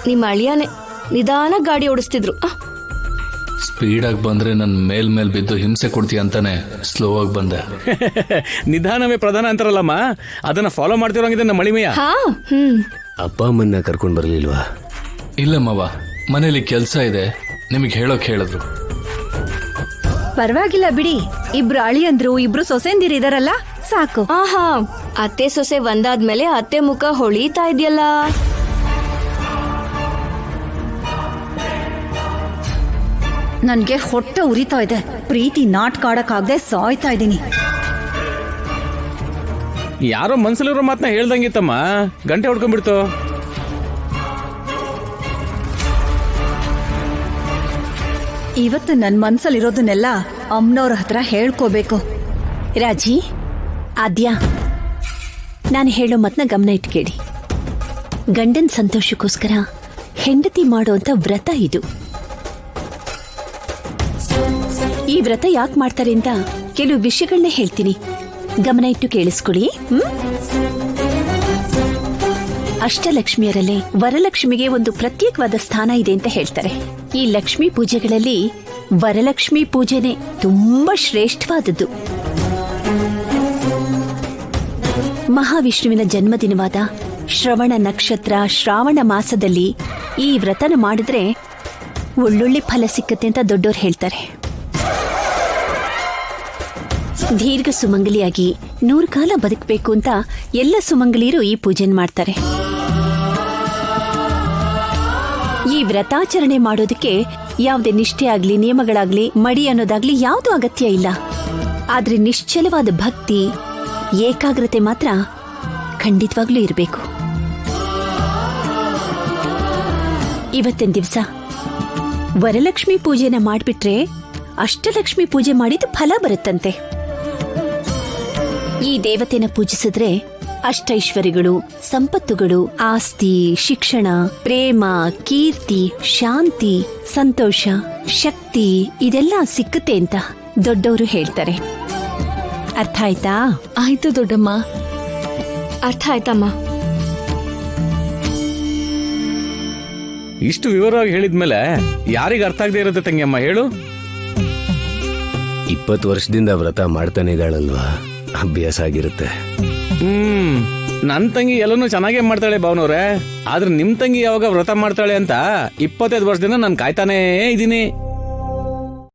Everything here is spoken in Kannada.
ನಿಮ್ಮ ಅಳಿಯಾನೆ ನಿಧಾನ ಗಾಡಿ ಓಡಿಸ್ತಿದ್ರು. ಸ್ಪೀಡಾಗಿ ಬಂದ್ರೆ ನನ್ನ ಮೇಲ್ ಬಿದ್ದು ಹಿಂಸೆ ಕೊಡ್ತೀಯ ಅಂತಾನೆ ಸ್ಲೋ ಆಗಿ ಬಂದೆ. ನಿಧಾನವೇ ಪ್ರಧಾನ ಅಂತಾರಲ್ಲಮ್ಮ, ಅದನ್ನ ಫಾಲೋ ಮಾಡ್ತಿರೋಂಗಿದೆ ನಮ್ಮ ಮಳಿಮೆಯ. ಅಪ್ಪ ಅಮ್ಮನ್ನ ಕರ್ಕೊಂಡ್ ಬರ್ಲಿಲ್ವಾ? ಇಲ್ಲ ಮಾವ, ಮನೇಲಿ ಕೆಲ್ಸ ಇದೆ, ನಿಮಗೆ ಹೇಳೋಕ್ ಹೇಳಿದ್ರು. ಪರವಾಗಿಲ್ಲ ಬಿಡಿ, ಇಬ್ರು ಅಳಿಯಂದ್ರು ಇಬ್ರು ಸೊಸೆಂದಿರು ಇದಾರಲ್ಲ ಸಾಕು. ಆಹಾ, ಅತ್ತೆ ಸೊಸೆ ಒಂದಾದ್ಮೇಲೆ ಅತ್ತೆ ಮುಖ ಹೊಳಿತಾ ಇದೆಯಲ್ಲ. ನನ್ಗೆ ಹೊಟ್ಟೆ ಉರಿತಾ ಇದೆ. ಪ್ರೀತಿ ನಾಟಕ ಆಡಕ್ಕಾಗದೆ ಸಾಯ್ತಾ ಇದ್ದೀನಿ. ಯಾರೋ ಮನ್ಸಲ್ಲಿರೋ ಮಾತನ್ನ ಹೇಳ್ದಂಗಿತ್ತಮ್ಮ, ಗಂಟೆ ಹೊಡ್ಕೊಂಡ್ಬಿಡ್ತು. ಇವತ್ತು ನನ್ ಮನ್ಸಲ್ಲಿರೋದನ್ನೆಲ್ಲ ಅಮ್ಮನವ್ರ ಹತ್ರ ಹೇಳ್ಕೋಬೇಕು. ರಾಜಿ, ಆದ್ಯಾ, ನಾನು ಹೇಳೋ ಮಾತನ್ನ ಗಮನ ಇಟ್ಟು ಕೇಳಿ. ಗಂಡನ ಸಂತೋಷಕ್ಕೋಸ್ಕರ ಹೆಂಡತಿ ಮಾಡುವಂತ ವ್ರತ ಇದು. ಈ ವ್ರತ ಯಾಕೆ ಮಾಡ್ತಾರೆ ಅಂತ ಕೆಲವು ವಿಷಯಗಳನ್ನ ಹೇಳ್ತೀನಿ, ಗಮನ ಇಟ್ಟು ಕೇಳಿಸ್ಕೊಳ್ಳಿ. ಅಷ್ಟಲಕ್ಷ್ಮಿಯರಲ್ಲೇ ವರಲಕ್ಷ್ಮಿಗೆ ಒಂದು ಪ್ರತ್ಯೇಕವಾದ ಸ್ಥಾನ ಇದೆ ಅಂತ ಹೇಳ್ತಾರೆ. ಈ ಲಕ್ಷ್ಮೀ ಪೂಜೆಗಳಲ್ಲಿ ವರಲಕ್ಷ್ಮಿ ಪೂಜೆನೆ ತುಂಬಾ ಶ್ರೇಷ್ಠವಾದದ್ದು. ಮಹಾವಿಷ್ಣುವಿನ ಜನ್ಮದಿನವಾದ ಶ್ರವಣ ನಕ್ಷತ್ರ ಶ್ರಾವಣ ಮಾಸದಲ್ಲಿ ಈ ವ್ರತನ ಮಾಡಿದ್ರೆ ಒಳ್ಳೊಳ್ಳೆ ಫಲ ಸಿಕ್ಕತ್ತೆ ಅಂತ ದೊಡ್ಡೋರು ಹೇಳ್ತಾರೆ. ದೀರ್ಘ ಸುಮಂಗಲಿಯಾಗಿ 100 ಕಾಲ ಬದುಕಬೇಕು ಅಂತ ಎಲ್ಲ ಸುಮಂಗಲಿಯರು ಈ ಪೂಜೆನ ಮಾಡ್ತಾರೆ. ಈ ವ್ರತಾಚರಣೆ ಮಾಡೋದಕ್ಕೆ ಯಾವುದೇ ನಿಷ್ಠೆ ಆಗ್ಲಿ, ನಿಯಮಗಳಾಗ್ಲಿ, ಮಡಿ ಅನ್ನೋದಾಗ್ಲಿ ಯಾವುದು ಅಗತ್ಯ ಇಲ್ಲ. ಆದ್ರೆ ನಿಶ್ಚಲವಾದ ಭಕ್ತಿ, ಏಕಾಗ್ರತೆ ಮಾತ್ರ ಖಂಡಿತವಾಗ್ಲೂ ಇರಬೇಕು. ಇವತ್ತಿನ ದಿವಸ ವರಲಕ್ಷ್ಮಿ ಪೂಜೆನ ಮಾಡ್ಬಿಟ್ರೆ ಅಷ್ಟಲಕ್ಷ್ಮಿ ಪೂಜೆ ಮಾಡಿದ ಫಲ ಬರುತ್ತಂತೆ. ಈ ದೇವತೆನ ಪೂಜಿಸಿದ್ರೆ ಅಷ್ಟೈಶ್ವರ್ಯಗಳು, ಸಂಪತ್ತುಗಳು, ಆಸ್ತಿ, ಶಿಕ್ಷಣ, ಪ್ರೇಮ, ಕೀರ್ತಿ, ಶಾಂತಿ, ಸಂತೋಷ, ಶಕ್ತಿ ಇದೆಲ್ಲ ಸಿಕ್ಕುತ್ತೆ ಅಂತ ದೊಡ್ಡವರು ಹೇಳ್ತಾರೆ. ಅರ್ಥ ಆಯ್ತಾ? ಆಯ್ತು ದೊಡ್ಡಮ್ಮ, ಅರ್ಥ ಆಯ್ತಮ್ಮ. ಇಷ್ಟು ವಿವರವಾಗಿ ಹೇಳಿದ್ಮೇಲೆ ಯಾರಿಗೆ ಅರ್ಥ ಆಗದೆ ಇರುತ್ತೆ ತಂಗಿಯಮ್ಮ, ಹೇಳು. 20 ವರ್ಷದಿಂದ ವ್ರತ ಮಾಡ್ತಾನೆ ಇದ್ದಾಳಲ್ವಾ, ಅಭ್ಯಾಸ ಆಗಿರುತ್ತೆ. ನನ್ ತಂಗಿ ಎಲ್ಲನೂ ಚೆನ್ನಾಗೇ ಮಾಡ್ತಾಳೆ ಭಾವನವ್ರೆ. ಆದ್ರೆ ನಿಮ್ ತಂಗಿ ಯಾವಾಗ ವ್ರತ ಮಾಡ್ತಾಳೆ ಅಂತ 25 ವರ್ಷದಿಂದ ನಾನು ಕಾಯ್ತಾನೇ ಇದ್ದೀನಿ.